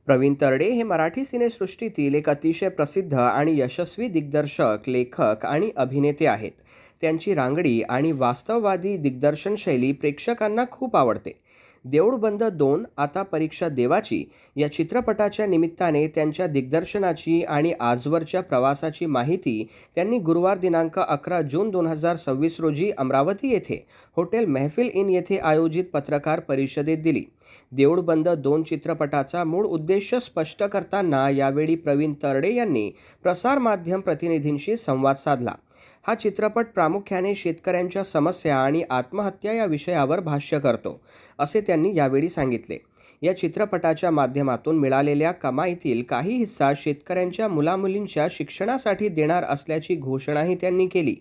प्रवीण तरडे हे मराठी सिनेसृष्टीतील एक अतिशय प्रसिद्ध आणि यशस्वी दिग्दर्शक, लेखक आणि अभिनेते आहेत. त्यांची रांगडी आणि वास्तववादी दिग्दर्शन शैली प्रेक्षकांना खूप आवडते. देऊळ बंद 2 आता परीक्षा देवाची या चित्रपटाच्या निमित्ताने त्यांच्या दिग्दर्शनाची आणि आजवरच्या प्रवासाची माहिती त्यांनी गुरुवार दिनांक 11 जून 2026 रोजी अमरावती येथे हॉटेल मेहफिल इन येथे आयोजित पत्रकार परिषदेत दिली. देऊळ बंद 2 चित्रपटाचा मूळ उद्देश स्पष्ट करताना यावेळी प्रवीण तरडे यांनी प्रसारमाध्यम प्रतिनिधींशी संवाद साधला. हा चित्रपट प्रामुख्याने शेतकऱ्यांच्या समस्या आणि आत्महत्या या विषयावर भाष्य करतो, असे त्यांनी यावेळी सांगितले. या चित्रपटाच्या माध्यमातून मिळालेल्या कमाईतील काही हिस्सा शेतकऱ्यांच्या मुलामुलींच्या शिक्षणासाठी देणार असल्याची घोषणाही त्यांनी केली.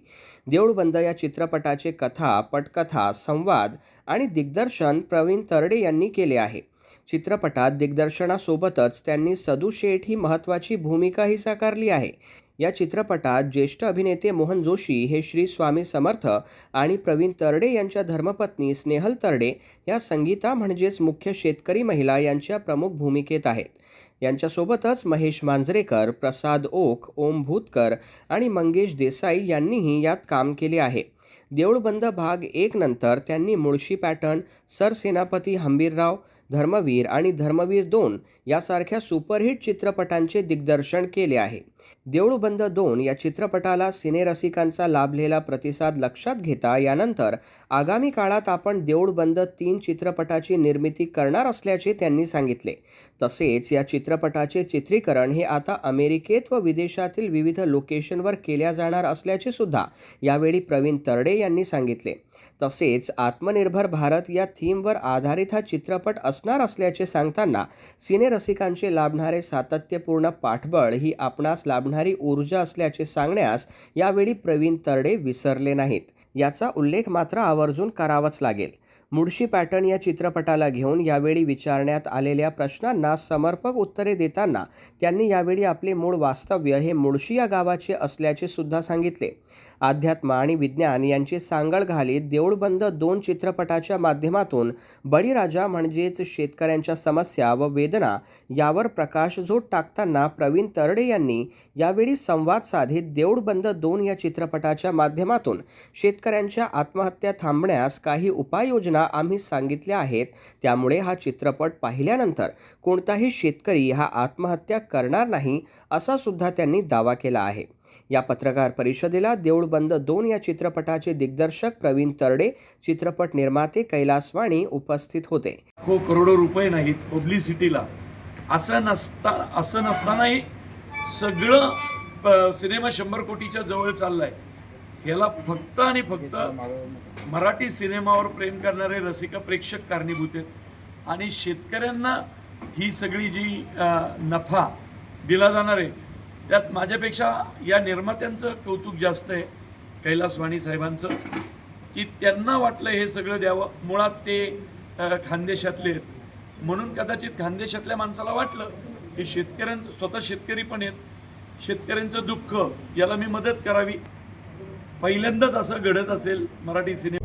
देऊळ बंद या चित्रपटाचे कथा, पटकथा, संवाद आणि दिग्दर्शन प्रवीण तरडे यांनी केले आहे. चित्रपटात दिग्दर्शनासोबतच त्यांनी सदू शेठ ही महत्त्वाची भूमिकाही साकारली आहे. या चित्रपटात ज्येष्ठ अभिनेते मोहन जोशी हे श्री स्वामी समर्थ आणि प्रवीण तरडे यांच्या धर्मपत्नी स्नेहल तरडे या संगीता म्हणजेच मुख्य शेतकरी महिला यांच्या प्रमुख भूमिकेत आहेत. यांच्यासोबतच महेश मांजरेकर, प्रसाद ओक, ओम भूतकर आणि मंगेश देसाई यांनीही यात काम केले आहे. देऊळ बंद भाग 1 नंतर त्यांनी मुळशी पॅटर्न, सरसेनापती हंबीरराव, धर्मवीर आणि धर्मवीर 2 यासारख्या सुपरहिट चित्रपटांचे दिग्दर्शन केले आहे. देऊळ बंद 2 या चित्रपटाला सिनेरसिकांचा लाभलेला प्रतिसाद लक्षात घेता यानंतर आगामी काळात आपण देऊळ बंद 3 चित्रपटाची निर्मिती करणार असल्याचे त्यांनी सांगितले. तसेच या चित्रपटाचे चित्रीकरण हे आता अमेरिकेत व विदेशातील विविध लोकेशनवर केल्या जाणार असल्याचे सुद्धा यावेळी प्रवीण तरडे यांनी सांगितले. तसेच आत्मनिर्भर भारत या थीमवर आधारित हा चित्रपट असणार असल्याचे सांगताना सिनेरसिकांचे लाभणारे सातत्यपूर्ण पाठबळ ही आपणास लाभणारी ऊर्जा असल्याचे सांगण्यास यावेळी प्रवीण तरडे विसरले नाहीत. याचा उल्लेख मात्र आवर्जून करावाच लागेल. मुळशी पॅटर्न या चित्रपटाला घेऊन यावेळी विचारण्यात आलेल्या प्रश्नांना समर्पक उत्तरे देताना त्यांनी यावेळी आपले मूळ वास्तव्य हे मुळशी या गावाचे असल्याचे सुद्धा सांगितले. अध्यात्म आणि विज्ञान यांची सांगड घालीत देऊळ बंद 2 चित्रपटाच्या माध्यमातून बळीराजा म्हणजेच शेतकऱ्यांच्या समस्या व वेदना यावर प्रकाशझोत टाकताना प्रवीण तरडे यांनी यावेळी संवाद साधित देऊळ बंद 2 या चित्रपटाच्या माध्यमातून शेतकऱ्यांच्या आत्महत्या थांबण्यास काही उपाययोजना आम्ही सांगितल्या आहेत. त्यामुळे हा चित्रपट पाहिल्यानंतर कोणताही शेतकरी हा आत्महत्या करणार नाही, असा सुद्धा त्यांनी दावा केला आहे. या पत्रकार परिषदेला देऊळ बंद 2 या चित्रपटाचे दिग्दर्शक प्रवीण तरडे, चित्रपट निर्माते कैलास वाणी उपस्थित होते. करोडो रुपये नाहीत पब्लिसिटीला, असं नसतानाही सगळं सिनेमा 100 कोटीच्या जवळ चाललाय. ह्याला फक्त आणि फक्त मराठी सिनेमावर प्रेम करणारे रसिक प्रेक्षक कारणीभूत आहेत. आणि शेतकऱ्यांना ही सगळी जी नफा दिला जाणार आहे त्यात माझ्यापेक्षा या निर्मात्यांचं कौतुक जास्त आहे, कैलास वाणी साहेबांचं, की त्यांना वाटलं हे सगळं द्यावं. मुळात ते खानदेशातले आहेत, म्हणून कदाचित खानदेशातल्या माणसाला वाटलं की स्वतः शेतकरी पण आहेत, शेतकऱ्यांचं दुःख याला मी मदत करावी. पहिल्यांदाच असं घडत असेल मराठी सिनेमा